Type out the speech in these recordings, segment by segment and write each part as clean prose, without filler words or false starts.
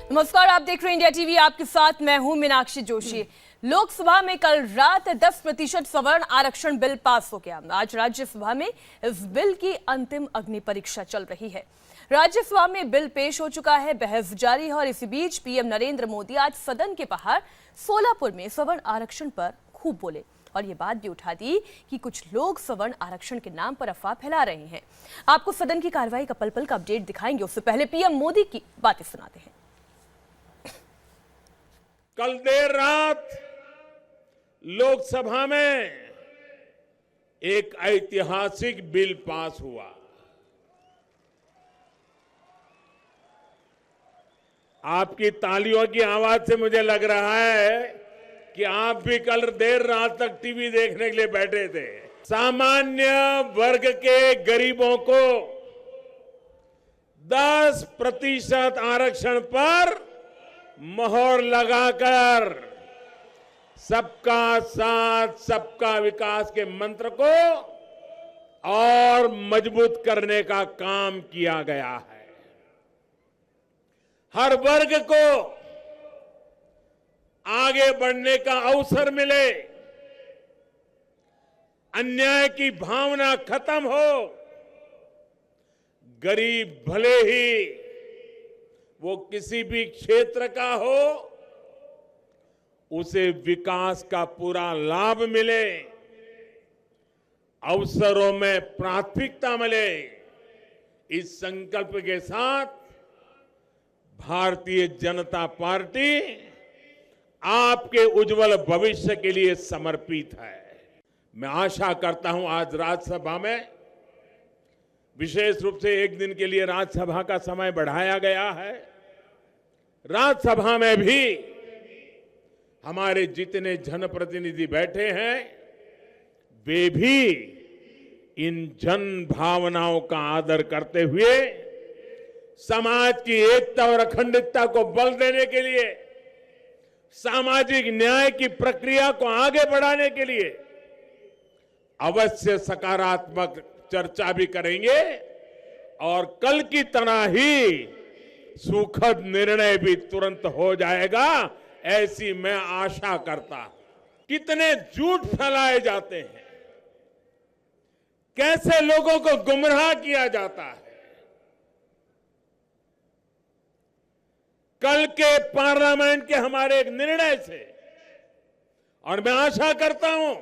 नमस्कार, आप देख रहे हैं इंडिया टीवी। आपके साथ मैं हूं मीनाक्षी जोशी। लोकसभा में कल रात 10% सवर्ण आरक्षण बिल पास हो गया। आज राज्यसभा में इस बिल की अंतिम अग्नि परीक्षा चल रही है। राज्यसभा में बिल पेश हो चुका है, बहस जारी है और इसी बीच पीएम नरेंद्र मोदी आज सदन के बाहर सोलापुर में सवर्ण आरक्षण पर खूब बोले और ये बात भी उठा दी कि कुछ लोग सवर्ण आरक्षण के नाम पर अफवाह फैला रहे हैं। आपको सदन की कार्रवाई का पल पल का अपडेट दिखाएंगे, उससे पहले पीएम मोदी की बातें सुनाते हैं। कल देर रात लोकसभा में एक ऐतिहासिक बिल पास हुआ। आपकी तालियों की आवाज से मुझे लग रहा है कि आप भी कल देर रात तक टीवी देखने के लिए बैठे थे। सामान्य वर्ग के गरीबों को 10% आरक्षण पर मोहर लगाकर सबका साथ सबका विकास के मंत्र को और मजबूत करने का काम किया गया है। हर वर्ग को आगे बढ़ने का अवसर मिले, अन्याय की भावना खत्म हो, गरीब भले ही वो किसी भी क्षेत्र का हो, उसे विकास का पूरा लाभ मिले, अवसरों में प्राथमिकता मिले। इस संकल्प के साथ भारतीय जनता पार्टी आपके उज्जवल भविष्य के लिए समर्पित है। मैं आशा करता हूं आज राज्यसभा में विशेष रूप से एक दिन के लिए राज्यसभा का समय बढ़ाया गया है। राज्यसभा में भी हमारे जितने जनप्रतिनिधि बैठे हैं वे भी इन जन भावनाओं का आदर करते हुए समाज की एकता और अखंडता को बल देने के लिए, सामाजिक न्याय की प्रक्रिया को आगे बढ़ाने के लिए अवश्य सकारात्मक चर्चा भी करेंगे और कल की तरह ही सुखद निर्णय भी तुरंत हो जाएगा, ऐसी मैं आशा करता हूं। कितने झूठ फैलाए जाते हैं, कैसे लोगों को गुमराह किया जाता है। कल के पार्लियामेंट के हमारे एक निर्णय से, और मैं आशा करता हूं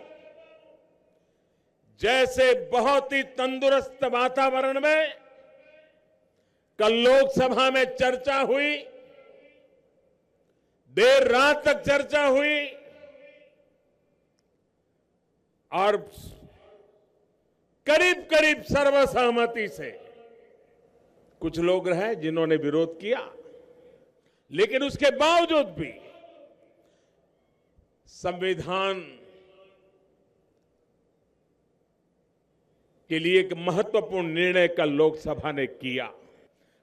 जैसे बहुत ही तंदुरुस्त वातावरण में कल लोकसभा में चर्चा हुई, देर रात तक चर्चा हुई और करीब करीब सर्वसहमति से, कुछ लोग रहे जिन्होंने विरोध किया, लेकिन उसके बावजूद भी संविधान के लिए एक महत्वपूर्ण निर्णय कल लोकसभा ने किया।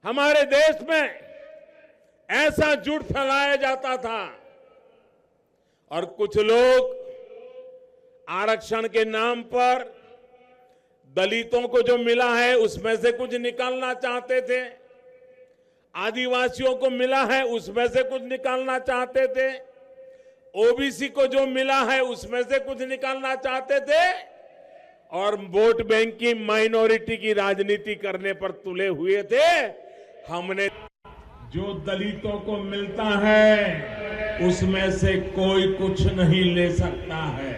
हमारे देश में ऐसा झूठ फैलाया जाता था और कुछ लोग आरक्षण के नाम पर दलितों को जो मिला है उसमें से कुछ निकालना चाहते थे, आदिवासियों को मिला है उसमें से कुछ निकालना चाहते थे, ओबीसी को जो मिला है उसमें से कुछ निकालना चाहते थे और वोट बैंक की माइनॉरिटी की राजनीति करने पर तुले हुए थे। हमने जो दलितों को मिलता है उसमें से कोई कुछ नहीं ले सकता है,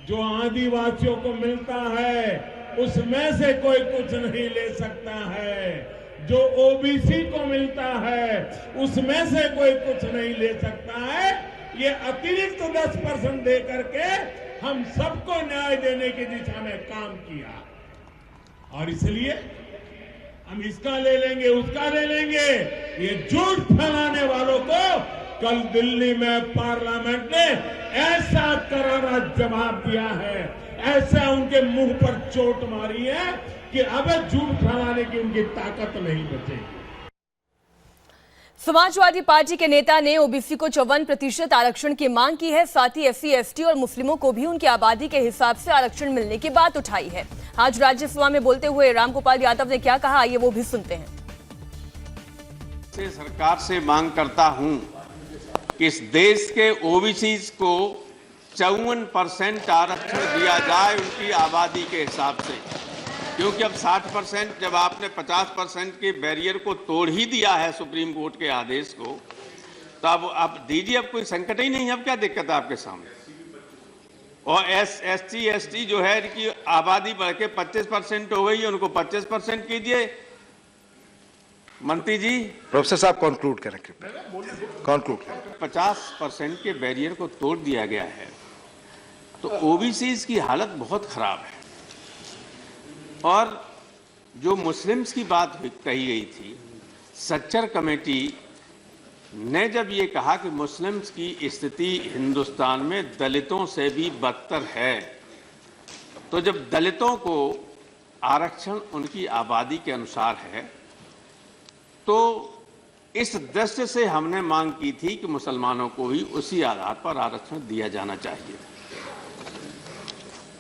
जो आदिवासियों को मिलता है उसमें से कोई कुछ नहीं ले सकता है, जो ओबीसी को मिलता है उसमें से कोई कुछ नहीं ले सकता है। ये अतिरिक्त 10% दे करके हम सबको न्याय देने की दिशा में काम किया और इसलिए हम इसका ले लेंगे उसका ले लेंगे, ये झूठ फैलाने वालों को कल दिल्ली में पार्लियामेंट ने ऐसा करारा जवाब दिया है, ऐसा उनके मुंह पर चोट मारी है कि अब झूठ फैलाने की उनकी ताकत नहीं बचेगी। समाजवादी पार्टी के नेता ने ओबीसी को 54% आरक्षण की मांग की है। साथ ही एससी, एसटी और मुस्लिमों को भी उनकी आबादी के हिसाब से आरक्षण मिलने की बात उठाई है। आज राज्यसभा में बोलते हुए रामगोपाल यादव ने क्या कहा, आइए वो भी सुनते हैं। से सरकार से मांग करता हूं कि इस देश के ओबीसीज को 54% आरक्षण दिया जाए उनकी आबादी के हिसाब से, क्योंकि अब 60%, जब आपने 50% के बैरियर को तोड़ ही दिया है सुप्रीम कोर्ट के आदेश को, तो अब आप दीजिए, अब कोई संकट ही नहीं है। अब क्या दिक्कत है आपके सामने? और एससी एसटी जो है इनकी आबादी बढ़ के 25% हो गई है, उनको 25% कीजिए। मंत्री जी, प्रोफेसर साहब कंक्लूड करें, कंक्लूड करें। 50% के बैरियर को तोड़ दिया गया है, तो ओबीसीज की हालत बहुत खराब है। और जो मुस्लिम्स की बात कही गई थी, सच्चर कमेटी ने जब ये कहा कि मुस्लिम्स की स्थिति हिंदुस्तान में दलितों से भी बदतर है, तो जब दलितों को आरक्षण उनकी आबादी के अनुसार है, तो इस दृष्टि से हमने मांग की थी कि मुसलमानों को भी उसी आधार पर आरक्षण दिया जाना चाहिए।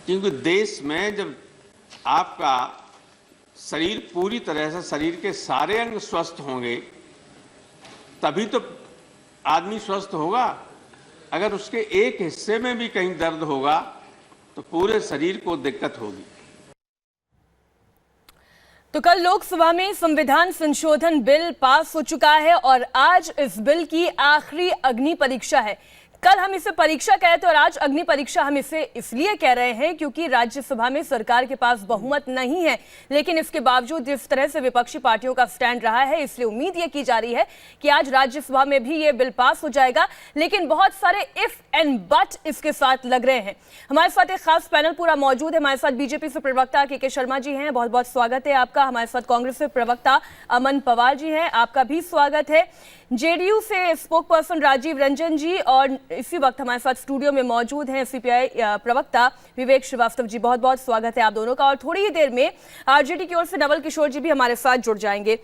क्योंकि देश में जब आपका शरीर पूरी तरह से, शरीर के सारे अंग स्वस्थ होंगे, तभी तो आदमी स्वस्थ होगा। अगर उसके एक हिस्से में भी कहीं दर्द होगा तो पूरे शरीर को दिक्कत होगी। तो कल लोकसभा में संविधान संशोधन बिल पास हो चुका है और आज इस बिल की आखिरी अग्नि परीक्षा है। कल हम इसे परीक्षा कहे थे और आज अग्नि परीक्षा हम इसे इसलिए कह रहे हैं क्योंकि राज्यसभा में सरकार के पास बहुमत नहीं है, लेकिन इसके बावजूद जिस तरह से विपक्षी पार्टियों का स्टैंड रहा है, इसलिए उम्मीद ये की जा रही है कि आज राज्यसभा में भी ये बिल पास हो जाएगा। लेकिन बहुत सारे इफ एंड बट इसके साथ लग रहे हैं। हमारे साथ एक खास पैनल पूरा मौजूद है। हमारे साथ बीजेपी से प्रवक्ता के शर्मा जी हैं, बहुत बहुत स्वागत है आपका। हमारे साथ कांग्रेस से प्रवक्ता अमन पवार जी हैं, आपका भी स्वागत है। जेडीयू से स्पोक पर्सन राजीव रंजन जी, और इसी वक्त हमारे साथ स्टूडियो में मौजूद हैं सीपीआई प्रवक्ता विवेक श्रीवास्तव जी, बहुत बहुत स्वागत है आप दोनों का। और थोड़ी ही देर में आरजेडी की ओर से नवल किशोर जी भी हमारे साथ जुड़ जाएंगे।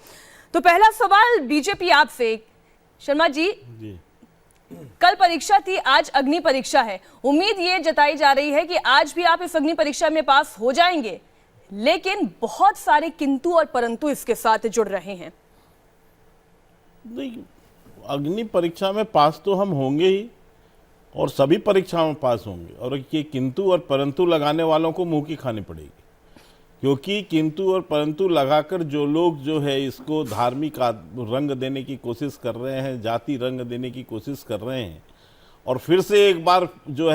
तो पहला सवाल बीजेपी आपसे, शर्मा जी, कल परीक्षा थी, आज अग्नि परीक्षा है। उम्मीद ये जताई जा रही है कि आज भी आप इस अग्नि परीक्षा में पास हो जाएंगे, लेकिन बहुत सारे किंतु और परंतु इसके साथ जुड़ रहे हैं। नहीं, अग्नि परीक्षा में पास तो हम होंगे ही और सभी परीक्षाओं में पास होंगे, और ये किंतु और परंतु लगाने वालों को मुंह की खानी पड़ेगी, क्योंकि किंतु और परंतु लगाकर जो लोग जो है इसको धार्मिक रंग देने की कोशिश कर रहे हैं, जाति रंग देने की कोशिश कर रहे हैं, और फिर से एक बार जो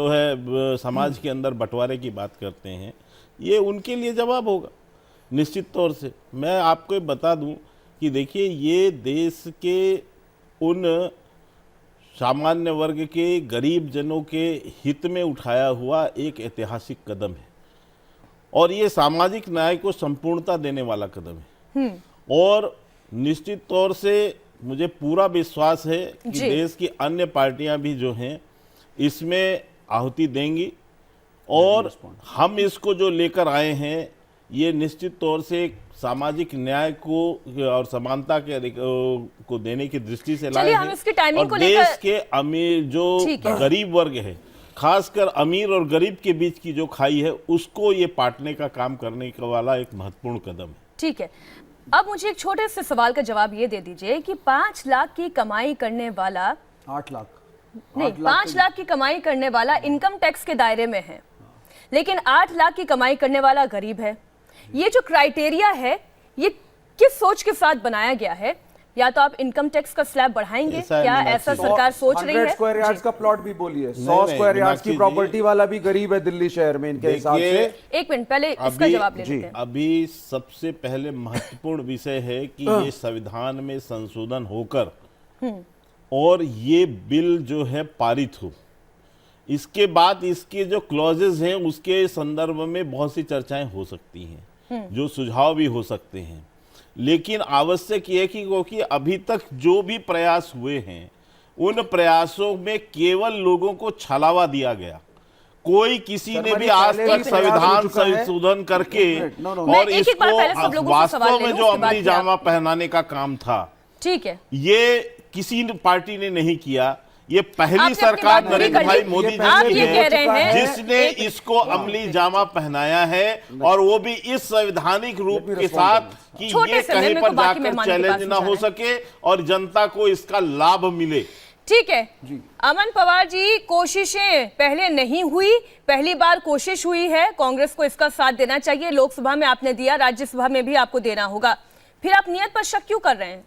है समाज के अंदर बंटवारे की बात करते हैं, ये उनके लिए जवाब होगा निश्चित तौर से। मैं आपको बता दूं कि देखिए, ये देश के उन सामान्य वर्ग के गरीब जनों के हित में उठाया हुआ एक ऐतिहासिक कदम है, और ये सामाजिक न्याय को संपूर्णता देने वाला कदम है। और निश्चित तौर से मुझे पूरा विश्वास है कि देश की अन्य पार्टियां भी जो हैं इसमें आहुति देंगी, और हम इसको जो लेकर आए हैं ये निश्चित तौर से सामाजिक न्याय को और समानता के को देने की दृष्टि से लाए हैं। और देश के अमीर जो गरीब वर्ग है, खासकर अमीर और गरीब के बीच की जो खाई है, उसको ये पाटने का काम करने वाला एक महत्वपूर्ण कदम है। ठीक है, अब मुझे एक छोटे से सवाल का जवाब ये दे दीजिए कि 5 लाख की कमाई करने वाला 8 लाख नहीं, 5 लाख की कमाई करने वाला इनकम टैक्स के दायरे में है, लेकिन 8 लाख की कमाई करने वाला गरीब है। ये जो क्राइटेरिया है, ये किस सोच के साथ बनाया गया है? या तो आप इनकम टैक्स का स्लैब बढ़ाएंगे, क्या ऐसा सरकार सोच रही है? 100 स्क्वायर यार्ड्स का प्लॉट भी बोलिए, 100 स्क्वायर यार्ड्स की प्रॉपर्टी वाला भी गरीब है दिल्ली शहर में इनके हिसाब से। एक मिनट, पहले इसका जवाब ले लेते हैं। अभी सबसे पहले महत्वपूर्ण विषय है कि ये संविधान में संशोधन होकर और ये बिल जो है पारित हो, इसके बाद इसके जो क्लॉजेज हैं उसके संदर्भ में बहुत सी चर्चाएं हो सकती हैं, जो सुझाव भी हो सकते हैं। लेकिन आवश्यक ये कि क्योंकि अभी तक जो भी प्रयास हुए हैं, उन प्रयासों में केवल लोगों को छलावा दिया गया। कोई किसी ने भी आज तक संविधान संशोधन करके और इसको वास्तव में जो अमली जामा पहनाने का काम था, ठीक है, ये किसी पार्टी ने नहीं किया। ये पहली आपने अपनी सरकार बात पूरी नरेंद्र कर भाई ली। मोदी आप जी ये की कह रहे हैं जिसने इसको अमली जामा पहनाया है, और वो भी इस संवैधानिक रूप के साथ कि छोटे ये से कहीं मेरे को पर बाकी जाकर मेहमानों के चैलेंज पास ना हो जाना है। सके और जनता को इसका लाभ मिले। ठीक है अमन पवार जी, कोशिशें पहले नहीं हुई, पहली बार कोशिश हुई है, कांग्रेस को इसका साथ देना चाहिए। लोकसभा में आपने दिया, राज्यसभा में भी आपको देना होगा, फिर आप नियत पर शक क्यों कर रहे हैं?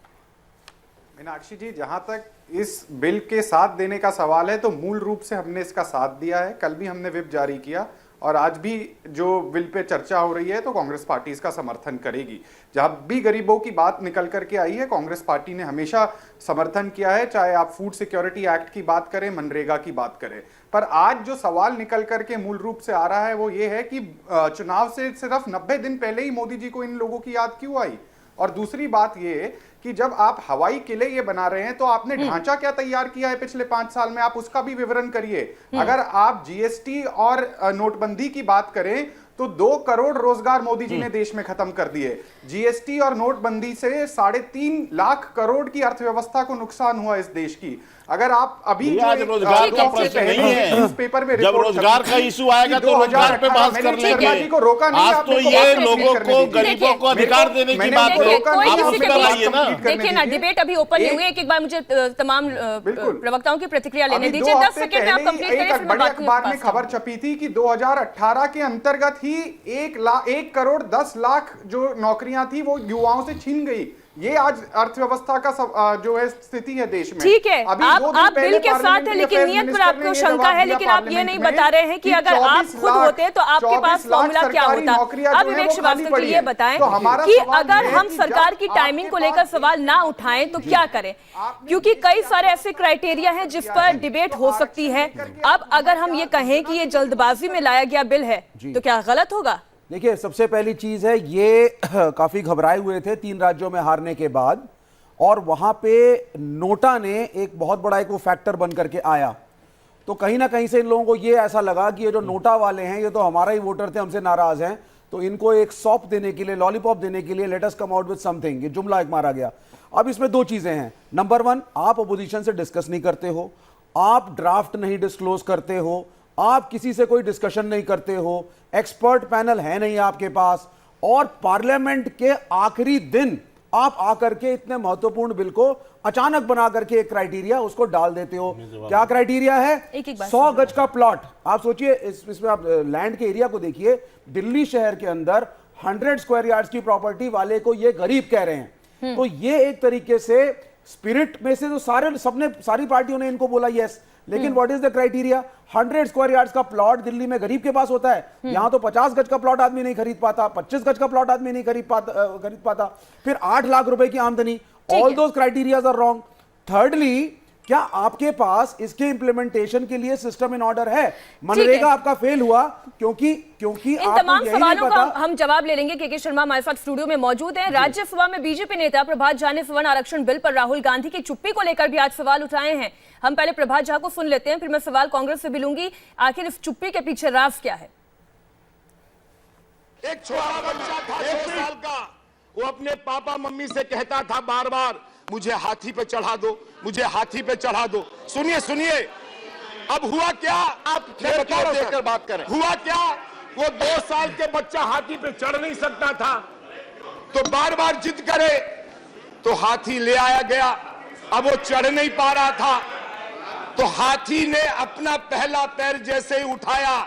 मीनाक्षी जी, जहां तक इस बिल के साथ देने का सवाल है तो मूल रूप से हमने इसका साथ दिया है। कल भी हमने व्हिप जारी किया और आज भी जो बिल पे चर्चा हो रही है तो कांग्रेस पार्टी इसका समर्थन करेगी। जहां भी गरीबों की बात निकल करके आई है, कांग्रेस पार्टी ने हमेशा समर्थन किया है, चाहे आप फूड सिक्योरिटी एक्ट की बात करें, मनरेगा की बात करें। पर आज जो सवाल निकल करके मूल रूप से आ रहा है वो ये है कि चुनाव से सिर्फ 90 दिन पहले ही मोदी जी को इन लोगों की याद क्यों आई। और दूसरी बात ये कि जब आप हवाई किले ये बना रहे हैं तो आपने ढांचा क्या तैयार किया है पिछले 5 साल में, आप उसका भी विवरण करिए। अगर आप जीएसटी और नोटबंदी की बात करें तो 2 करोड़ रोजगार मोदी जी ने देश में खत्म कर दिए। जीएसटी और नोटबंदी से 3.5 लाख करोड़ की अर्थव्यवस्था को नुकसान हुआ इस देश की। अगर आप अभी आज रोजगार का प्रश्न नहीं है, पेपर में जब रोजगार का इशू आएगा तो रोजगार पे बात कर लेंगे। आज तो ये लोगों को, गरीबों को अधिकार देने की बात है, आप उस पर आइए ना। देखिए ना, डिबेट अभी ओपन नहीं हुई। एक बार मुझे तमाम प्रवक्ताओं की प्रतिक्रिया लेने दीजिए। 10 सेकंड में आप कंप्लीट करें, फिर मैं बात करूंगा। अखबार में खबर छपी थी कि 2018 के अंतर्गत ही 1 करोड़ 10 लाख जो नौकरियां थी वो युवाओं से छीन गई। ये आज अर्थव्यवस्था का जो है स्थिति है देश में। ठीक है, आप बिल के साथ है, लेकिन नियत पर आपको शंका है, लेकिन आप ये नहीं बता रहे हैं कि अगर आप खुद होते तो आपके पास फॉर्मूला क्या होता। अब विवेक श्रीवास्तव के लिए बताएं कि अगर हम सरकार की टाइमिंग को लेकर सवाल ना उठाएं तो क्या करें, क्योंकि कई सारे ऐसे क्राइटेरिया हैं जिस पर डिबेट हो सकती है। अब अगर हम ये कहें कि ये जल्दबाजी में लाया गया बिल है तो क्या गलत होगा? देखिए, सबसे पहली चीज है ये काफी घबराए हुए थे 3 राज्यों में हारने के बाद, और वहां पे नोटा ने एक बहुत बड़ा एक वो फैक्टर बन करके आया। तो कहीं ना कहीं से इन लोगों को ये ऐसा लगा कि ये जो नोटा वाले हैं ये तो हमारा ही वोटर थे, हमसे नाराज हैं, तो इनको एक सॉफ्ट देने के लिए, लॉलीपॉप देने के लिए let us come out with something, ये जुमला एक मारा गया। अब इसमें 2 चीजें हैं। नंबर 1, आप अपोजिशन से डिस्कस नहीं करते हो, आप ड्राफ्ट नहीं डिस्क्लोज करते हो, आप किसी से कोई डिस्कशन नहीं करते हो, एक्सपर्ट पैनल है नहीं आपके पास, और पार्लियामेंट के आखिरी दिन आप आकर के इतने महत्वपूर्ण बिल को अचानक बना करके एक क्राइटेरिया उसको डाल देते हो। क्या क्राइटेरिया है? 100 गज का प्लॉट। आप सोचिए, इसमें आप लैंड के एरिया को देखिए, दिल्ली शहर के अंदर 100 स्क्वायर यार्ड्स की प्रॉपर्टी वाले को ये गरीब कह रहे हैं। तो ये एक तरीके से स्पिरिट में से तो सारी पार्टियों ने इनको बोला यस, लेकिन what is the criteria? 100 square yards का प्लॉट दिल्ली में गरीब के पास होता है, यहां तो 50 गज का प्लॉट आदमी नहीं खरीद पाता, 25 गज का प्लॉट आदमी नहीं खरीद पाता, फिर 8 लाख रुपए की आमदनी। All those criterias are wrong. Thirdly, क्या आपके पास इसके इंप्लीमेंटेशन के लिए सिस्टम इन ऑर्डर है? मनरेगा आपका फेल हुआ क्योंकि इन तमाम सवालों का हम जवाब ले लेंगे। के शर्मा हमारे साथ स्टूडियो में मौजूद हैं। राज्यसभा में बीजेपी नेता प्रभात झा ने सवर्ण आरक्षण बिल पर राहुल गांधी की चुप्पी को लेकर भी आज सवाल उठाए हैं। हम पहले प्रभात झा को सुन लेते हैं, फिर मैं सवाल कांग्रेस से भी लूंगी। आखिर इस चुप्पी के पीछे राज क्या है? एक छोटा बच्चा था 2 साल का, वो अपने पापा मम्मी से कहता था बार बार, मुझे हाथी पे चढ़ा दो, मुझे हाथी पे चढ़ा दो। सुनिए सुनिए, अब हुआ क्या? आप देकर बात करें। हुआ क्या? वो 2 साल के बच्चा हाथी पे चढ़ नहीं सकता था, तो बार बार जिद करे तो हाथी ले आया गया। अब वो चढ़ नहीं पा रहा था, तो हाथी ने अपना पहला पैर जैसे ही उठाया,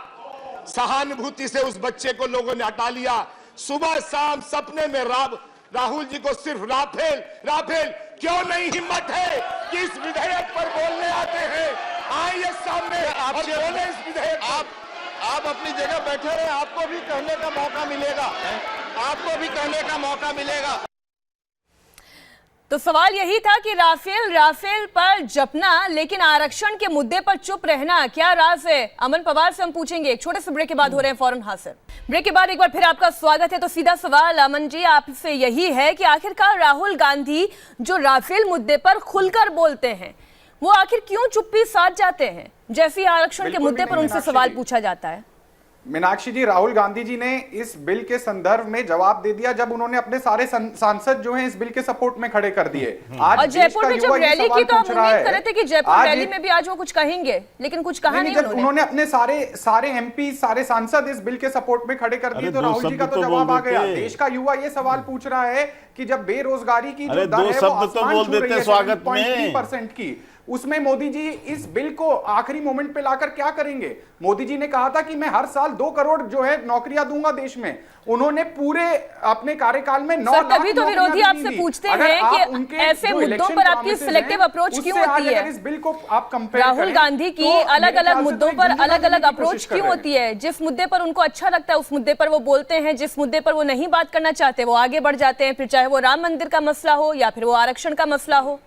सहानुभूति से उस बच्चे को लोगों ने हटा लिया। सुबह शाम सपने में राहुल जी को सिर्फ राफेल राफेल, क्यों नहीं हिम्मत है कि इस विधेयक पर बोलने आते हैं? आइए सामने और बोले इस विधेयक। आप अपनी जगह बैठे रहे, आपको भी कहने का मौका मिलेगा, आपको भी कहने का मौका मिलेगा। तो सवाल यही था कि राफेल पर जपना, लेकिन आरक्षण के मुद्दे पर चुप रहना, क्या राज है? अमन पवार से हम पूछेंगे। एक छोटे से ब्रेक के बाद हो रहे हैं फौरन हासिल। ब्रेक के बाद एक बार फिर आपका स्वागत है। तो सीधा सवाल अमन जी आपसे यही है कि आखिरकार राहुल गांधी जो राफेल मुद्दे पर खुलकर बोलते हैं, वो आखिर क्यों चुप्पी साध जाते हैं जैसे आरक्षण के मुद्दे पर उनसे सवाल पूछा जाता है? मीनाक्षी जी, राहुल गांधी जी ने इस बिल के संदर्भ में जवाब दे दिया जब उन्होंने अपने सारे सांसद जो हैं इस बिल के सपोर्ट में खड़े कर दिए। आज और जयपुर में जब रैली की तो हम उम्मीद कर रहे थे कि जयपुर रैली में भी आज वो कुछ कहेंगे, लेकिन कुछ कहा नहीं जब उन्होंने अपने सारे एमपी, सारे सांसद इस बिल के सपोर्ट में खड़े कर दिए तो राहुल जी का तो जवाब आ गया। देश का युवा ये सवाल पूछ रहा है कि जब बेरोजगारी की जो दर है वो आसमान छू रही है 7.3% की, उसमें मोदी जी इस बिल को आखिरी मोमेंट पे लाकर क्या करेंगे? मोदी जी ने कहा था कि मैं हर साल 2 करोड़ जो है नौकरियां दूंगा देश में। उन्होंने पूरे अपने कार्यकाल में 9 लाख तभी तो विरोधी आपसे पूछते हैं कि ऐसे मुद्दों पर आपकी सिलेक्टिव अप्रोच क्यों होती है? इस बिल को आप कंपेयर राहुल गांधी की अलग अलग मुद्दों पर अलग अलग अप्रोच क्यों होती है? जिस मुद्दे पर उनको अच्छा लगता है उस मुद्दे पर वो बोलते हैं, जिस मुद्दे पर वो नहीं बात करना चाहते वो आगे बढ़ जाते हैं, फिर चाहे वो राम मंदिर का मसला हो या फिर वो आरक्षण का मसला हो।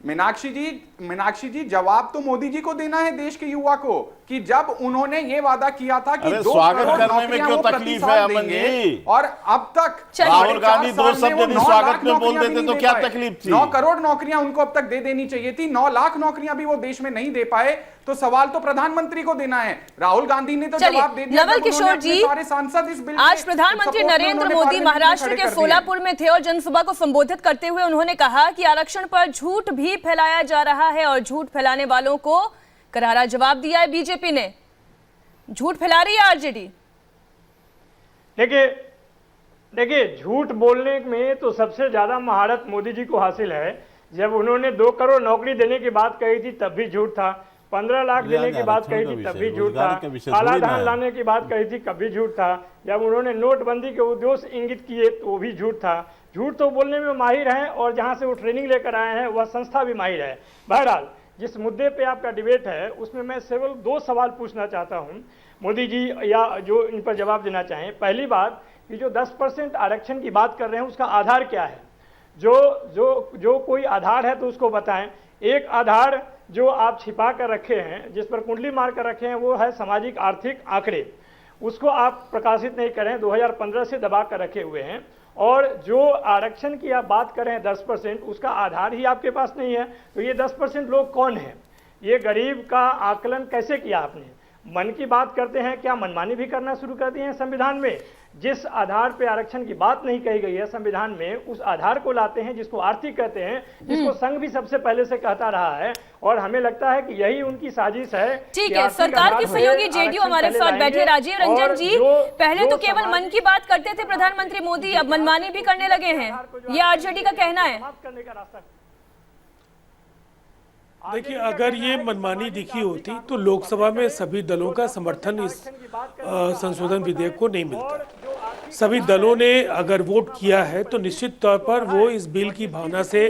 मीनाक्षी जी, जवाब तो मोदी जी को देना है देश के युवा को कि जब उन्होंने ये वादा किया था कि 2 स्वागत करने में क्यों तकलीफ है अमन जी? और अब तक राहुल गांधी 2 शब्द यदि स्वागत में बोल देते तो क्या तकलीफ थी? 9 करोड़ नौकरियां उनको अब तक दे देनी चाहिए थी, 9 लाख नौकरियां भी वो देश में नहीं दे पाए। तो सवाल तो प्रधानमंत्री को देना है। राहुल गांधी ने तो जवाब दे दिया। नवल किशोर जी, सारे सांसद इस बिल आज प्रधानमंत्री नरेंद्र मोदी महाराष्ट्र के सोलापुर में थे और जनसभा को संबोधित करते हुए उन्होंने कहा कि आरक्षण पर झूठ भी फैलाया जा रहा है और झूठ फैलाने वालों को करारा जवाब दिया है बीजेपी ने। झूठ फैला रही है आरजेडी। देखिए झूठ बोलने में तो सबसे ज्यादा महारत मोदी जी को हासिल है। जब उन्होंने 2 करोड़ नौकरी देने की बात कही थी तब भी झूठ था, 15 लाख देने की बात कही थी तब भी झूठ था, काला धन लाने की बात कही थी तब भी झूठ था, जब उन्होंने नोटबंदी के उद्देश्य इंगित किए तो भी झूठ था। झूठ तो बोलने में माहिर हैं और जहां से वो ट्रेनिंग लेकर आए हैं वह संस्था भी माहिर है। बहरहाल जिस मुद्दे पे आपका डिबेट है उसमें मैं केवल 2 सवाल पूछना चाहता हूं मोदी जी, या जो इन पर जवाब देना चाहें। पहली बात कि जो 10% आरक्षण की बात कर रहे हैं उसका आधार क्या है? जो कोई आधार है तो उसको बताएं। एक आधार जो आप छिपा कर रखे हैं, जिस पर कुंडली मार कर रखे हैं, वो है सामाजिक आर्थिक आंकड़े। उसको आप प्रकाशित नहीं करें, 2015 से दबा कर रखे हुए हैं। और जो आरक्षण की आप बात करें 10%, उसका आधार ही आपके पास नहीं है। तो ये 10% लोग कौन हैं? ये गरीब का आकलन कैसे किया आपने? मन की बात करते हैं, क्या मनमानी भी करना शुरू कर दिए हैं संविधान में? जिस आधार पे आरक्षण की बात नहीं कही गई है संविधान में, उस आधार को लाते हैं जिसको आर्थिक कहते हैं, जिसको संघ भी सबसे पहले से कहता रहा है। और हमें लगता है कि यही उनकी साजिश है। ठीक है, सरकार की सहयोगी जेडीयू हमारे साथ बैठे राजीव रंजन जी। पहले तो केवल मन की बात करते थे प्रधानमंत्री मोदी, अब मनमानी भी करने लगे हैं, ये आरजेडी का कहना है। देखिए, अगर ये मनमानी दिखी होती तो लोकसभा में सभी दलों का समर्थन इस संशोधन विधेयक को नहीं मिलता। सभी दलों ने अगर वोट किया है तो निश्चित तौर पर वो इस बिल की भावना से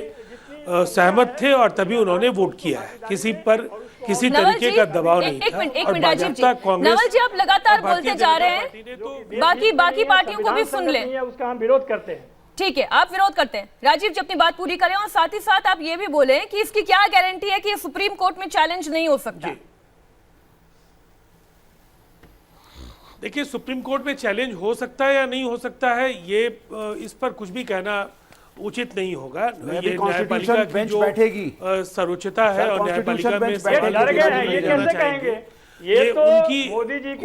सहमत थे और तभी उन्होंने वोट किया है। किसी पर किसी तरीके का दबाव नहीं था। एक मिनट राजीव जी, नवल जी आप लगातार बोलते जा रहे हैं, बाकी पार्टियों को भी सुन लें। उसका हम विरोध करते हैं। ठीक है, आप विरोध करते हैं। राजीव जी अपनी बात पूरी करें और साथ ही साथ आप ये भी बोलें कि इसकी क्या गारंटी है कि ये सुप्रीम कोर्ट में चैलेंज नहीं हो सकता? देखिए, सुप्रीम कोर्ट में चैलेंज हो सकता है या नहीं हो सकता है, ये इस पर कुछ भी कहना उचित नहीं होगा। ये न्यायपालिका की जो सर्वोच्चता है और न्यायपालिका में ये तो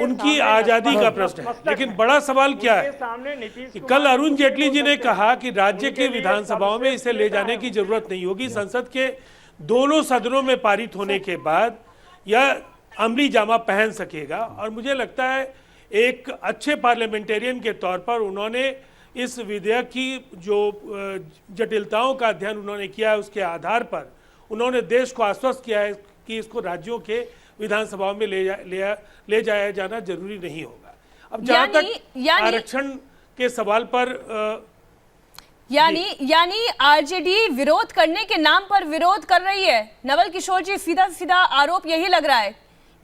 उनकी आजादी का प्रश्न है। लेकिन बड़ा सवाल क्या है कि कल अरुण जेटली जी ने कहा कि राज्य के विधानसभाओं में इसे ले जाने की जरूरत नहीं होगी, संसद के दोनों सदनों में पारित होने के बाद यह अमली जामा पहन सकेगा। और मुझे लगता है एक अच्छे पार्लियामेंटेरियन के तौर पर उन्होंने इस विधेयक की जो जटिलताओं का अध्ययन उन्होंने किया है उसके आधार पर उन्होंने देश को आश्वस्त किया है कि इसको राज्यों के विधानसभाओं में ले जाया जाना जरूरी नहीं होगा। अब जहां तक आरक्षण के सवाल पर यानी आरजेडी विरोध करने के नाम पर विरोध कर रही है। नवल किशोर जी, सीधा सीधा आरोप यही लग रहा है,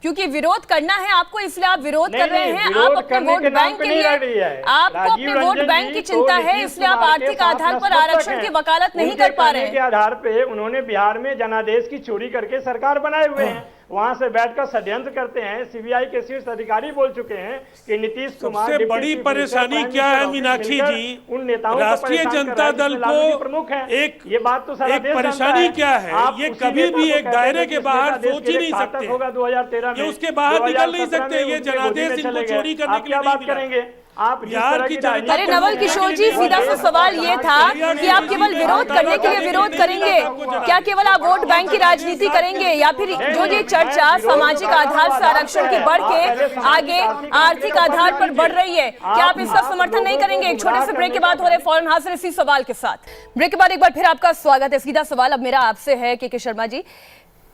क्योंकि विरोध करना है आपको इसलिए आप विरोध कर रहे हैं। आप अपने वोट बैंक के लिए, आपको अपने वोट बैंक की चिंता है, इसलिए आप आर्थिक आधार पर आरक्षण की वकालत नहीं कर पा रहे हैं। के आधार पे उन्होंने बिहार में जनादेश की चोरी करके सरकार बनाए हुए हैं। वहां से बैठकर षड्यंत्र करते हैं। सीबीआई के शीर्ष अधिकारी बोल चुके हैं कि नीतीश कुमार सबसे बड़ी परेशानी क्या है मीनाक्षी जी, उन नेताओं राष्ट्रीय जनता दल को प्रमुख है। एक ये बात तो सारा एक देश परेशानी क्या है, ये कभी भी एक दायरे के बाहर सोच ही नहीं सकते होगा 2013 में, ये उसके बाहर निकल नहीं सकते, ये जनादेश इनको चोरी करने के लिए क्या बात नहीं मिला। करेंगे आप? बिहार की जनता अरे नवल किशोर जी, सीधा सा सवाल ये था कि आप केवल विरोध करने के लिए विरोध करेंगे क्या? केवल आप वोट बैंक की राजनीति करेंगे या फिर जो ये चर्चा सामाजिक आधार से आरक्षण की बढ़ के आगे आर्थिक आधार पर बढ़ रही है, क्या आप इसका समर्थन नहीं करेंगे? एक छोटे से ब्रेक के बाद हो रहे फौरन हाजिर इसी सवाल के साथ। ब्रेक के बाद एक बार फिर आपका स्वागत है। सीधा सवाल अब मेरा आपसे है के शर्मा जी,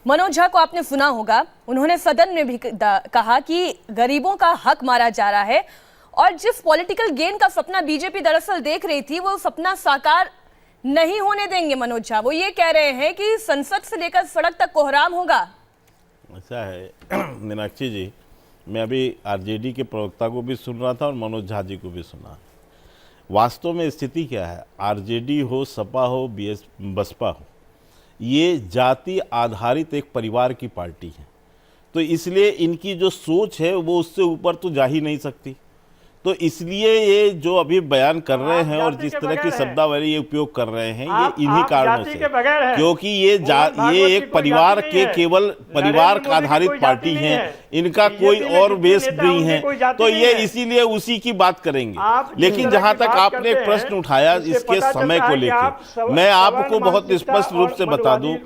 मनोज झा को आपने सुना होगा, उन्होंने सदन में भी कहा कि गरीबों का हक मारा जा रहा है और जिस पॉलिटिकल गेन का सपना बीजेपी दरअसल देख रही थी वो सपना साकार नहीं होने देंगे मनोज झा। वो ये कह रहे हैं कि संसद से लेकर सड़क तक कोहराम होगा। ऐसा है मीनाक्षी जी, मैं अभी आरजेडी के प्रवक्ता को भी सुन रहा था और मनोज झा जी को भी सुना। वास्तव में स्थिति क्या है, आरजेडी हो, सपा हो, बसपा हो, ये जाति आधारित एक परिवार की पार्टी है, तो इसलिए इनकी जो सोच है वो उससे ऊपर तो जा ही नहीं सकती। तो इसलिए ये जो अभी बयान कर रहे हैं और जिस तरह की शब्दावली ये उपयोग कर रहे हैं ये इन्हीं कारणों से, क्योंकि ये एक परिवार के केवल परिवार का आधारित पार्टी है, इनका कोई और बेस नहीं है, तो ये इसीलिए उसी की बात करेंगे। लेकिन जहां तक आपने एक प्रश्न उठाया इसके समय को लेकर, मैं आपको बहुत स्पष्ट रूप से बता दूं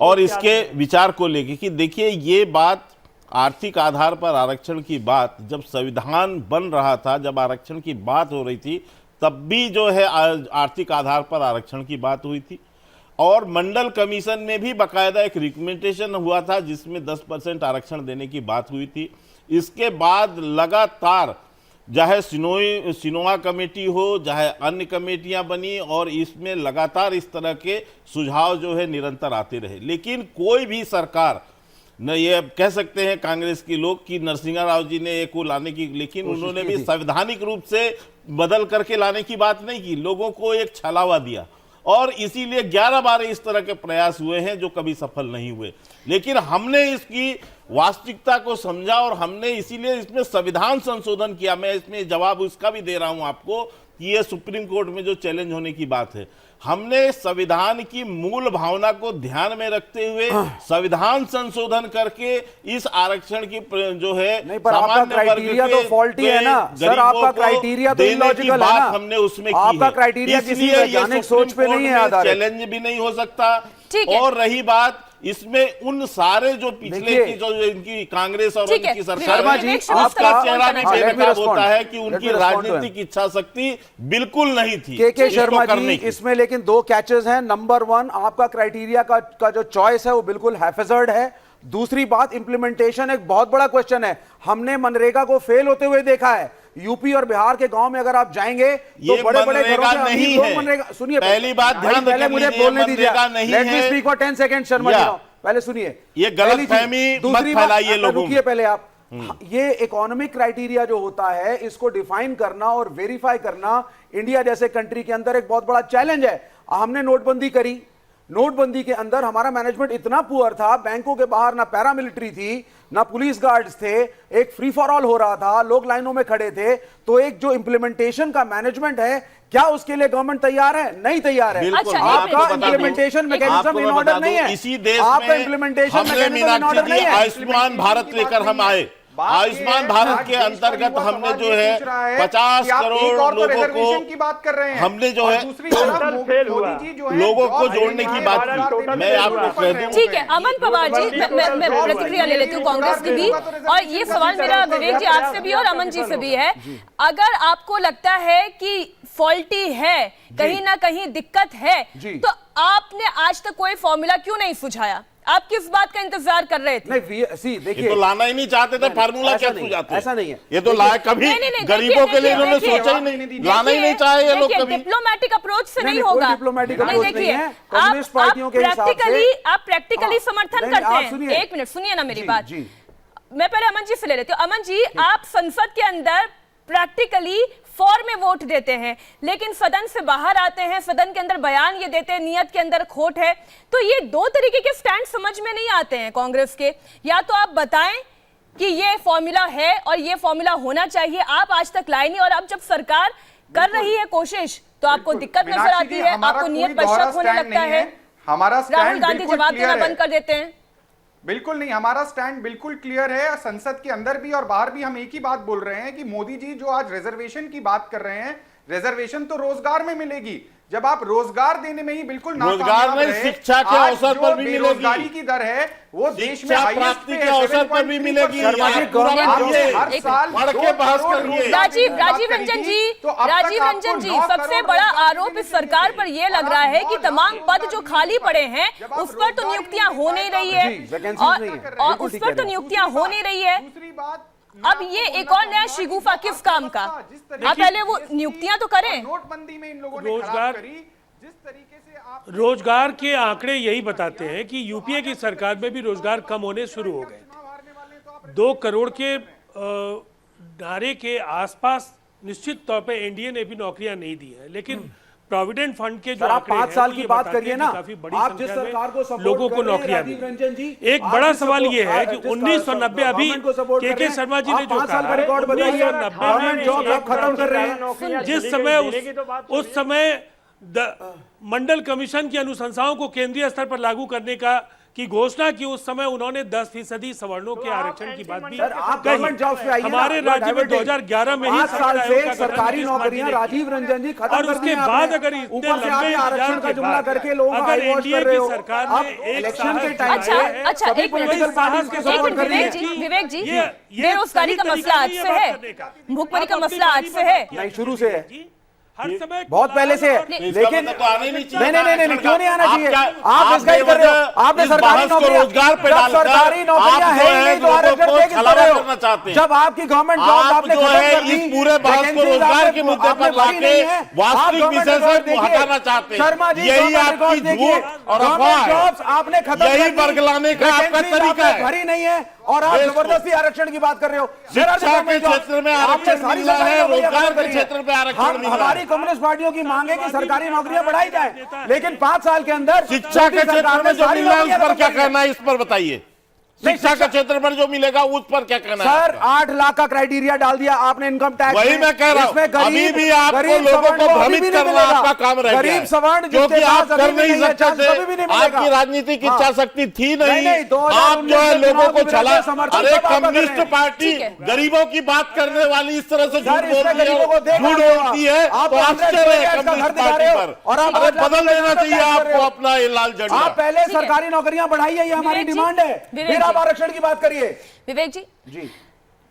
और इसके विचार को लेकर कि देखिए, ये बात आर्थिक आधार पर आरक्षण की बात जब संविधान बन रहा था, जब आरक्षण की बात हो रही थी, तब भी जो है आर्थिक आधार पर आरक्षण की बात हुई थी और मंडल कमीशन में भी बाकायदा एक रिकमेंडेशन हुआ था जिसमें 10% आरक्षण देने की बात हुई थी। इसके बाद लगातार चाहे सिनोआ कमेटी हो, चाहे अन्य कमेटियां बनी और इसमें लगातार इस तरह के सुझाव जो है निरंतर आते रहे, लेकिन कोई भी सरकार न, ये कह सकते हैं कांग्रेस के लोग कि नरसिंहा राव जी ने एक को लाने की, लेकिन उन्होंने भी संवैधानिक रूप से बदल करके लाने की बात नहीं की, लोगों को एक छलावा दिया और इसीलिए 11 बार इस तरह के प्रयास हुए हैं जो कभी सफल नहीं हुए। लेकिन हमने इसकी वास्तविकता को समझा और हमने इसीलिए इसमें संविधान संशोधन किया। मैं इसमें जवाब उसका भी दे रहा हूं आपको कि ये सुप्रीम कोर्ट में जो चैलेंज होने की बात है, हमने संविधान की मूल भावना को ध्यान में रखते हुए संविधान संशोधन करके इस आरक्षण की जो है नहीं, पर आपका क्राइटेरिया तो फॉल्टी है ना सर, आपका क्राइटेरिया तो इलॉजिकल है ना, हमने उसमें आपका क्राइटेरिया किसी वैज्ञानिक सोच पे नहीं है आधारित, चैलेंज भी नहीं हो सकता। और रही बात इसमें उन सारे जो पिछले की जो इनकी कांग्रेस और उनकी सरकार है, उसका चेहरा भी बेनकाब होता है कि उनकी राजनीतिक इच्छा शक्ति बिल्कुल नहीं थी के शर्मा जी इसमें। लेकिन 2 कैचेस हैं। नंबर 1, आपका क्राइटेरिया का जो चॉइस है वो बिल्कुल हैफेजर्ड है। दूसरी बात, इंप्लीमेंटेशन एक बहुत बड़ा क्वेश्चन है। हमने मनरेगा को फेल होते हुए देखा है। यूपी और बिहार के गांव में अगर आप जाएंगे तो बड़े बड़े घरों में नहीं है मनरेगा। सुनिए, पहली बात ध्यान पहले मुझे बोलने दीजिए, let me speak for 10 second. Sharma ji पहले सुनिए, ये गलतफहमी मत फैलाइए लोगों में। रुकिए पहले आप, ये इकोनॉमिक क्राइटेरिया जो होता है इसको डिफाइन करना और वेरीफाई करना इंडिया जैसे कंट्री के अंदर एक बहुत बड़ा चैलेंज है। हमने नोटबंदी करी, नोटबंदी के अंदर हमारा मैनेजमेंट इतना पुअर था, बैंकों के बाहर ना पैरामिलिट्री थी ना पुलिस गार्ड्स थे, एक फ्री फॉर ऑल हो रहा था, लोग लाइनों में खड़े थे। तो एक जो इंप्लीमेंटेशन का मैनेजमेंट है, क्या उसके लिए गवर्नमेंट तैयार है? नहीं तैयार है। आपका इंप्लीमेंटेशन मैकेनिज्म इन ऑर्डर नहीं है। इसी देश आपका इंप्लीमेंटेशन मैकेनिज्म इन ऑर्डर नहीं है। आयुष्मान भारत लेकर हम आए, आयुष्मान भारत के अंतर्गत हमने जो है 50 करोड़ लोगों को की बात कर रहे हैं, हमने जो है लोगों को जोड़ने की बात की। मैं आपको कह दूं, ठीक है अमन पवार जी, मैं प्रतिक्रिया ले लेती हूँ कांग्रेस की भी, और ये सवाल मेरा विवेक जी आपसे भी और अमन जी से भी है। अगर आपको लगता है कि फॉल्टी है, कहीं ना कहीं दिक्कत है, तो आपने आज तक कोई फॉर्मूला क्यों नहीं सुझाया? आप किस बात का इंतजार कर रहे थे? नहीं, देखिए तो लाना ही नहीं चाहते थे, फार्मूला क्या सुझाते? ऐसा नहीं है, ये तो लाया कभी गरीबों के लिए इन्होंने सोचा ही नहीं, लाना ही नहीं चाहे ये लोग कभी। डिप्लोमेटिक अप्रोच से नहीं होगा। डिप्लोमेटिक अप्रोच नहीं है। कम्युनिस्ट पार्टियों के हिसाब से आप प्रैक्टिकली समर्थन करते हैं। एक मिनट सुनिए ना मेरी बात, मैं पहले अमन जी से ले लेती हूँ। अमन जी, आप संसद के अंदर प्रैक्टिकली फॉर में वोट देते हैं, लेकिन सदन से बाहर आते हैं, सदन के अंदर बयान ये देते हैं नीयत के अंदर खोट है। तो ये दो तरीके के स्टैंड समझ में नहीं आते हैं कांग्रेस के। या तो आप बताएं कि ये फॉर्मूला है और ये फॉर्मूला होना चाहिए, आप आज तक लाए नहीं, और अब जब सरकार कर रही है कोशिश तो आपको दिक्कत नजर आती है, आपको नीयत पर शक होने लगता है। हमारा राहुल गांधी जवाब देना बंद कर देते हैं। बिल्कुल नहीं, हमारा स्टैंड बिल्कुल क्लियर है। संसद के अंदर भी और बाहर भी हम एक ही बात बोल रहे हैं कि मोदी जी जो आज रिजर्वेशन की बात कर रहे हैं, रिजर्वेशन तो रोजगार में मिलेगी। जब आप रोजगार देने में ही बिल्कुल रोजगार में शिक्षा के अवसर पर भी मिलेगी, बेरोजगारी की दर है वो देश में प्राप्ति के अवसर पर भी मिलेगी। हर साल बढ़ के बहस करिए। राजीव रंजन जी सबसे बड़ा आरोप इस सरकार पर यह लग रहा है कि तमाम पद जो खाली पड़े हैं उस पर तो नियुक्तियां हो नहीं रही है, और उस पर तो नियुक्तियां हो नहीं रही है। दूसरी बात, अब ये एक और नया शिगुफा किस काम का? आप पहले वो नियुक्तियां तो करें। नोटबंदी में इन लोगों ने रोजगार- खराब करी, जिस तरीके से आप रोजगार के आंकड़े यही बताते हैं कि यूपीए की सरकार में भी रोजगार कम होने शुरू हो गए थे। 2 करोड़ के नारे के आसपास निश्चित तौर पे एनडीए ने भी नौकरियां नहीं दी है, लेकिन प्रोविडेंट फंड के जो आप आंकड़े 5 हैं, साल वो की ये बात बताते करिए हैं ना, कि काफी बड़ी आप जिस संख्या में सरकार को सपोर्ट लोगों को कर रहे हैं, नौकरियां राजीव मिली। रंजन जी, एक आप बड़ा जिस सवाल ये है कि जिस 1990 अभी गवर्नमेंट को सपोर्ट कर रहे के हैं, शर्मा जी ने आप जो 5 साल का कहा रिकॉर्ड बताइए, 1990 गवर्नमेंट जॉब आप खत्म कर रहे हैं। जिस समय उस समय मंडल कमीशन की अनुशंसाओं को केंद्रीय स्तर पर लागू करने की घोषणा की, उस समय उन्होंने 10% सवर्णों के आरक्षण की बात भी सर, आप गवर्नमेंट जॉब्स पे आइए ना। हमारे राज्य में 2011 में ही 5 साल से का सरकारी गठन नौकरियां राजीव रंजन जी खत्म और कर दी उसके हैं बाद आपने। अगर इतने ऊपर से लंबे आपने आरक्षण इंतजार का के जुमला बाद करके लोगों को अगर हाईवॉश एनडीए कर रहे की हो। सरकार आप ने एक इलेक्शन के साहस टाइम दिखाया पे है, अच्छा, सभी एक मिनट, पॉलिटिकल पार्टीज को सपोर्ट कर रही है। विवेक जी, ये बेरोजगारी का तरीका मसला आज नहीं है से बात है, करने का। भुखमरी का आप अपनी मसला आज बारी से पर है। बात किया नहीं, शुरू से है। जी, हर समय बहुत पहले से है, लेकिन तो आने नहीं चाहिए। नहीं, क्यों नहीं आना चाहिए? आप आप इसका ही कर रहे हो। आपने इस सरकारी बहस को नौकरियां, रोजगार पे जब डालकर सरकारी नौकरियां आप है जो ही है नहीं तो लोगों आरक्षण को दे किस छलावा रहे हो? करना चाहते हैं। जब आपकी गवर्नमेंट जॉब आप आपने जो खत्म है कर दी, इस पूरे बहस को वैकेंसीज रोजगार आपने- के मुद्दे आपने पर भरी लाके नहीं है। वास्तविक आप गवर्नमेंट विषय जॉब से देखिए। हटाना चाहते हैं। शर्मा जी, यही गवर्नमेंट आपकी जॉब देखिए। झूठ और गवर्नमेंट अफवाह है। जॉब्स आपने खत्म कर यही दी। वर्ग लाने का आपका वैकेंसीज तरीका आपने है। भरी नहीं है और आप देश को- जबरदस्ती आरक्षण की बात कर रहे हो। शिक्षा के क्षेत्र में आरक्षण मिल रहा है, रोजगार के क्षेत्र में आरक्षण मिल रहा है। हमारी कम्युनिस्ट पार्टियों की मांग है कि सरकारी नौकरियां बढ़ाई जाए, लेकिन 5 साल के अंदर शिक्षा के क्षेत्र में जो मिल रहा है उस पर क्या कहना है, इस पर बताइए। शिक्षा के क्षेत्र पर जो मिलेगा उस पर क्या कहना है? सर 8 लाख का क्राइटेरिया डाल दिया आपने इनकम टैक्स। वही मैं कह रहा हूं, अभी भी आपको लोगों को भ्रमित करना आपका काम रह गया गरीब है। सवर्ण क्योंकि आप कर नहीं सकते कभी थे, आपकी राजनीतिक इच्छा शक्ति थी नहीं। नहीं, 2019 आप जो है के लोगों चुनाव को के चला, विरुद्ध समर्थन अरे सब आपका कर कम्युनिस्ट रहे हैं। पार्टी ठीक है। गरीबों की बात करने वाली इस तरह से झूठ सर, इसमें बोलती गरीबों को है, देखा झूठ होगा। बोलती है आप तो आश्चर्य है का घर कम्युनिस्ट दिखा पार्टी रहे हो पर। और आप अरे 8 लाख बदल का देना चाहिए टैक्स कर रहे आपको हो। अपना ये लाल झंडा। आप पहले सरकारी नौकरियां बढ़ाइए, ये हमारी विवेक जी, डिमांड है, विवेक फिर आप जी। आरक्षण की बात करिए। विवेक जी, जी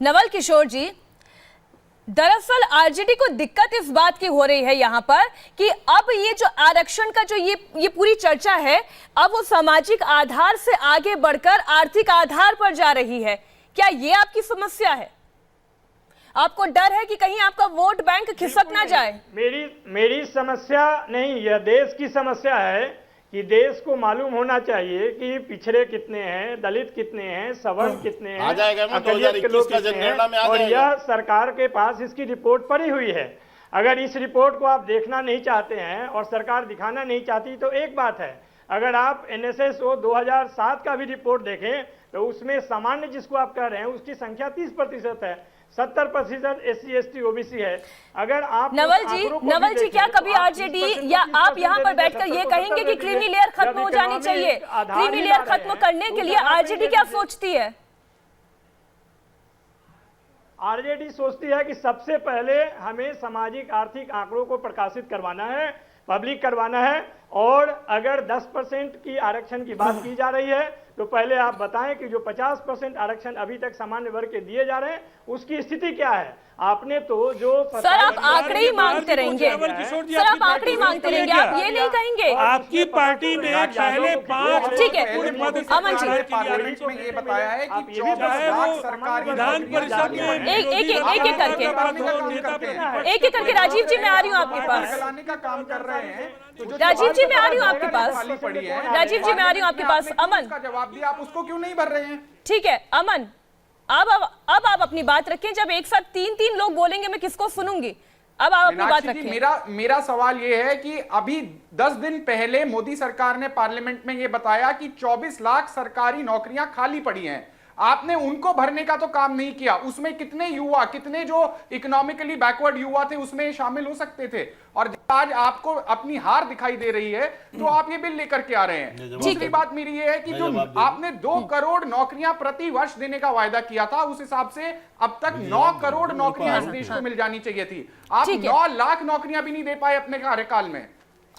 नवल किशोर जी, दरअसल आरजेडी को दिक्कत इस बात की हो रही है यहां पर कि अब ये जो आरक्षण का जो ये पूरी चर्चा है, अब वो सामाजिक आधार से आगे बढ़कर आर्थिक आधार पर जा रही है। क्या ये आपकी समस्या है? आपको डर है कि कहीं आपका वोट बैंक खिसक ना जाए? मेरी समस्या नहीं, यह देश की समस्या है कि देश को मालूम होना चाहिए कि पिछड़े कितने हैं, दलित कितने हैं, सवर्ण कितने हैं, आ जाएगा ना, अकलियत के 2021 लोग का कितने जनगणना में हैं, आ और जाएगा। यह सरकार के पास इसकी रिपोर्ट पड़ी हुई है। अगर इस रिपोर्ट को आप देखना नहीं चाहते हैं और सरकार दिखाना नहीं चाहती तो एक बात है, अगर आप NSSO 2007 का भी रिपोर्ट देखें तो उसमें सामान्य जिसको आप कह रहे हैं उसकी संख्या 30% है, 70% SC ST OBC है। अगर आप नवल जी क्या कभी आरजेडी या आप यहां पर बैठकर ये कहेंगे कि क्रीमी लेयर खत्म हो जानी चाहिए? क्रीमी लेयर खत्म करने के लिए आरजेडी क्या सोचती है? आरजेडी सोचती है कि सबसे पहले हमें सामाजिक आर्थिक आंकड़ों को प्रकाशित करवाना है, पब्लिक करवाना है, और अगर 10% की आरक्षण की बात की जा रही है तो पहले आप बताएं कि जो 50% आरक्षण अभी तक सामान्य वर्ग के दिए जा रहे हैं उसकी स्थिति क्या है। आपने तो जो सर आप आंकड़े ही मांगते रहेंगे, सर आप आंकड़े ही मांगते रहेंगे, आप ये नहीं कहेंगे? आपकी पार्टी ने पहले 5 ठीक है, अमन जी, पार्लियामेंट में ये बताया है कि 24 चाहे लाख वो सरकारी विधान परिषद में एक एक करके राजीव जी मैं आ रही हूँ आपके पास। लाने का काम कर रहे हैं। तो जो राजीव जी मैं आ रही हूँ आपके पास। खाली पड़ी है, राजीव जी मैं आ रही हूँ आपके पास। अमन उसका जवाब दिया, आप उसको क्यों नहीं भर रहे हैं? ठीक है, अमन अब आप अपनी बात रखें। जब एक साथ 3 लोग बोलेंगे मैं किसको सुनूंगी? अब आप अपनी बात मीनाक्षी जी, रखें। मेरा सवाल ये है कि अभी 10 दिन पहले मोदी सरकार ने पार्लियामेंट में ये बताया कि 24 लाख सरकारी नौकरियां खाली पड़ी हैं। आपने उनको भरने का तो काम नहीं किया। उसमें कितने युवा, कितने जो इकोनॉमिकली बैकवर्ड युवा थे उसमें शामिल हो सकते थे। और जब आज आपको अपनी हार दिखाई दे रही है तो आप ये बिल लेकर के आ रहे हैं। दूसरी बात मेरी ये है कि जो आपने 2 करोड़ नौकरियां प्रति वर्ष देने का वायदा किया था, उस हिसाब से अब तक 9 करोड़ नौकरियां इस देश को मिल जानी चाहिए थी। आप 9 लाख नौकरियां भी नहीं दे पाए अपने कार्यकाल में।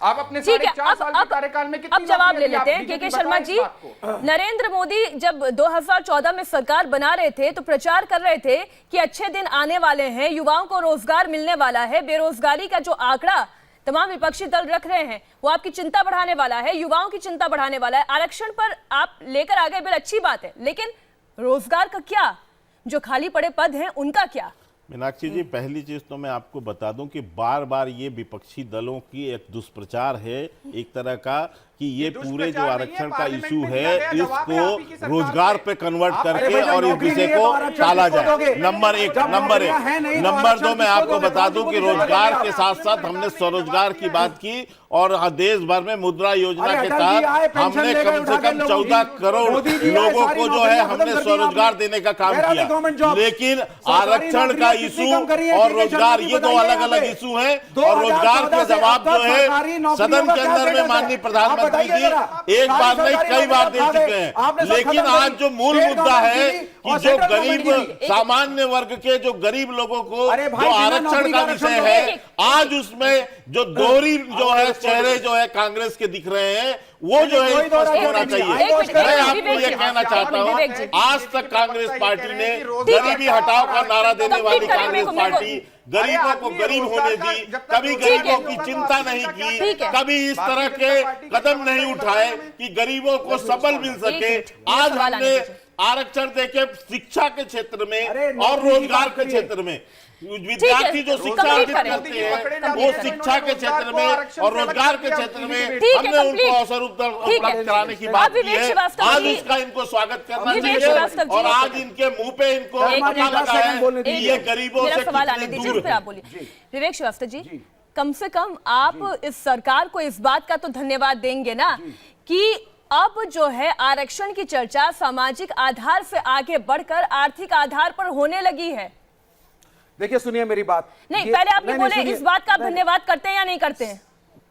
आप अपने ठीक है, 4.5 साल के कार्यकाल में कितनी अब जवाब ले नौकरियां दी? लेते हैं आप के बीजेपी शर्मा बताएं जी। इस बात को। नरेंद्र मोदी जब 2014 में सरकार बना रहे थे तो प्रचार कर रहे थे कि अच्छे दिन आने वाले हैं, युवाओं को रोजगार मिलने वाला है, बेरोजगारी का जो आंकड़ा तमाम विपक्षी दल रख रहे हैं वो आपकी चिंता बढ़ाने वाला है, युवाओं की चिंता बढ़ाने वाला है। आरक्षण पर आप लेकर आ गए, बिल अच्छी बात है, लेकिन रोजगार का क्या, जो खाली पड़े पद हैं उनका क्या? मीनाक्षी जी, पहली चीज तो मैं आपको बता दूं कि बार बार ये विपक्षी दलों की एक दुष्प्रचार है एक तरह का कि ये पूरे जो आरक्षण का इशू है इसको रोजगार पे कन्वर्ट करके और इस विषय को टाला जाए। नंबर 1। नंबर 2 मैं आपको बता दूं कि रोजगार के साथ साथ हमने स्वरोजगार की बात की और देश भर में मुद्रा योजना के तहत हमने कम से कम 14 करोड़ लोगों को जो है हमने स्वरोजगार देने का काम किया। लेकिन आरक्षण का इशू और रोजगार ये 2 अलग अलग इशू है और रोजगार के जवाब जो है सदन के अंदर में माननीय प्रधानमंत्री जी एक बार नहीं कई बार दे चुके हैं। लेकिन आज जो मूल मुद्दा है कि जो गरीब सामान्य वर्ग के जो गरीब लोगों को जो आरक्षण का विषय है, आज उसमें जो दोहरी जो है चेहरे जो है कांग्रेस के दिख रहे हैं वो जो है स्पष्ट होना चाहिए। मैं आपको ये कहना चाहता हूँ, आज तक कांग्रेस पार्टी ने गरीबी हटाओ का नारा देने वाली कांग्रेस पार्टी गरीबों को गरीब होने दी, कभी गरीबों की चिंता नहीं की, कभी इस तरह के कदम नहीं उठाए कि गरीबों को सबल मिल सके। आज हमने आरक्षण देके शिक्षा के क्षेत्र में और रोजगार के क्षेत्र में विद्यार्थी जो शिक्षा अर्जित करते हैं वो शिक्षा के क्षेत्र में और रोजगार के क्षेत्र में हमने उनको अवसर उपलब्ध कराने की बात की है। आज उसका इनको स्वागत करना चाहिए और आज इनके मुंह पे इनको पता लगा है कि ये गरीबों से कितने दूर है। विवेक श्रीवास्तव जी, कम से कम आप इस सरकार को इस बात का तो धन्यवाद देंगे ना कि अब जो है आरक्षण की चर्चा सामाजिक आधार से आगे बढ़कर आर्थिक आधार पर होने लगी है। देखिए, सुनिए मेरी बात। नहीं, पहले आपने बोले इस बात का धन्यवाद करते हैं या नहीं करते हैं?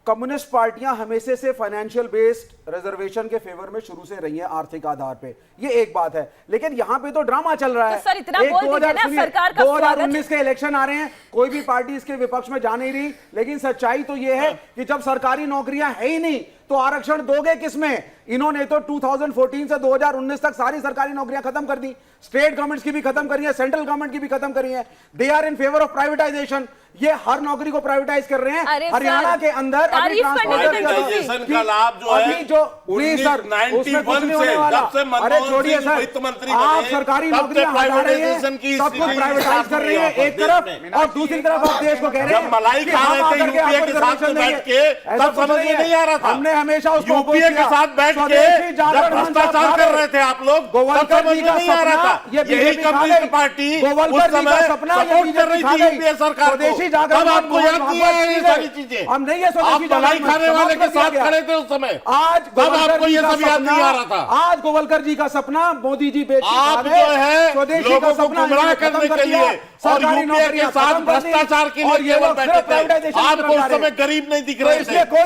कम्युनिस्ट पार्टियां हमेशा से फाइनेंशियल बेस्ड रिजर्वेशन के फेवर में शुरू से रही हैं आर्थिक आधार पे, ये एक बात है। लेकिन यहाँ पे तो ड्रामा चल रहा है। तो सर इतना बोल दीजिए ना, सरकार का 2019 के इलेक्शन आ रहे हैं, कोई भी पार्टी इसके विपक्ष में जा नहीं रही, लेकिन सच्चाई तो ये है कि जब सरकारी नौकरियां है ही नहीं तो आरक्षण दोगे किसमें? इन्होंने तो 2014 से 2019 तक सारी सरकारी नौकरियां खत्म कर दी, स्टेट गवर्नमेंट्स की भी खत्म करी है, सेंट्रल गवर्नमेंट की भी खत्म करी है। They are in favour of privatisation, ये हर नौकरी को प्राइवेटाइज कर रहे हैं। हरियाणा के अंदर प्राइवेटाइजेशन का लाभ जो है जो प्लीज सर उसमें कुछ नहीं होने वाला। अरे छोड़िए सर, आप सरकारी नौकरियां हटा रहे हैं, सब कुछ प्राइवेटाइज कर रहे हैं एक तरफ, और दूसरी तरफ आप देश को कह रहे हैं मलाई खा रहे थे यूपीए के साथ बैठ के, तब समझ में नहीं आ रहा था। हमने हमेशा उसको यूपीए के साथ बैठ के जब भ्रष्टाचार कर रहे थे आप लोग, तब समझ में नहीं आ रहा था। यही कम्युनिस्ट पार्टी उस समय सपोर्ट कर रही थी यूपीए सरकार को, तब आपको याद नहीं है ये सारी चीजें। हम नहीं है आप मलाई खाने वाले के साथ खड़े थे उस समय, आज तब आपको ये सब याद नहीं आ रहा था। आज गोवलकर जी का सपना मोदी जी बेच आप जो है लोगों को गुमराह करने के लिए और यूपीए के साथ भ्रष्टाचार के लिए केवल बैठे थे। आपको उस समय गरीब नहीं दिख रहे थे, आपको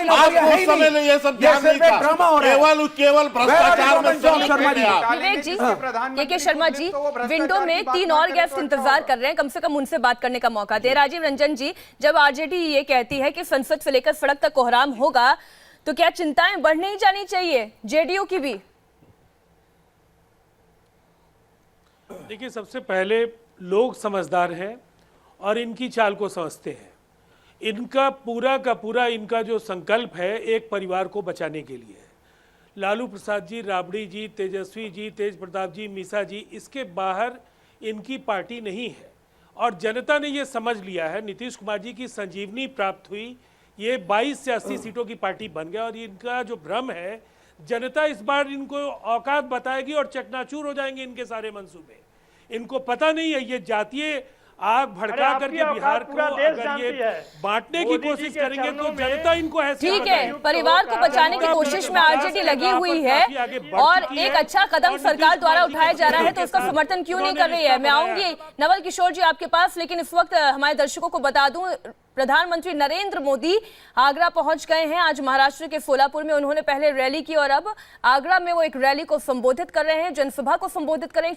उस समय ये सब ध्यान नहीं था, केवल भ्रष्टाचार में विवेक जी, के शर्मा जी विंडो में 3 और गेस्ट इंतजार कर रहे हैं, कम से कम उनसे बात करने का मौका दे। राजीव रंजन जी, जब आरजेडी ये कहती है कि संसद से लेकर सड़क तक कोहराम होगा तो क्या चिंताएं बढ़ नहीं जानी चाहिए जेडीयू की भी? देखिए, सबसे पहले लोग समझदार हैं और इनकी चाल को समझते हैं। इनका पूरा का पूरा इनका जो संकल्प है एक परिवार को बचाने के लिए है। लालू प्रसाद जी, राबड़ी जी, तेजस्वी जी, तेज प्रताप जी, मीसा जी, इसके बाहर इनकी पार्टी नहीं है और जनता ने ये समझ लिया है। नीतीश कुमार जी की संजीवनी प्राप्त हुई, ये 22 से 80 सीटों की पार्टी बन गया और इनका जो भ्रम है, जनता इस बार इनको औकात बताएगी और चकनाचूर हो जाएंगे इनके सारे मंसूबे। इनको पता नहीं है ये जातीय आग भड़का आपकी करके औकात बिहार को पूरा देश अगर जानती ये है। बांटने की मोदी जी कोशिश के करेंगे तो चरणों में जनता इनको ऐसे ठीक है, परिवार को बचाने की कोशिश में आरजेडी लगी हुई है और एक अच्छा कदम सरकार द्वारा उठाया जा रहा है तो उसका समर्थन क्यों नहीं कर रही है। मैं आऊंगी नवल किशोर जी आपके पास, लेकिन इस वक्त हमारे दर्शकों को बता दूं प्रधानमंत्री नरेंद्र मोदी आगरा पहुंच गए हैं। आज महाराष्ट्र के सोलापुर में उन्होंने पहले रैली की और अब आगरा में वो एक रैली को संबोधित कर रहे हैं, जनसभा को संबोधित कर रहे हैं।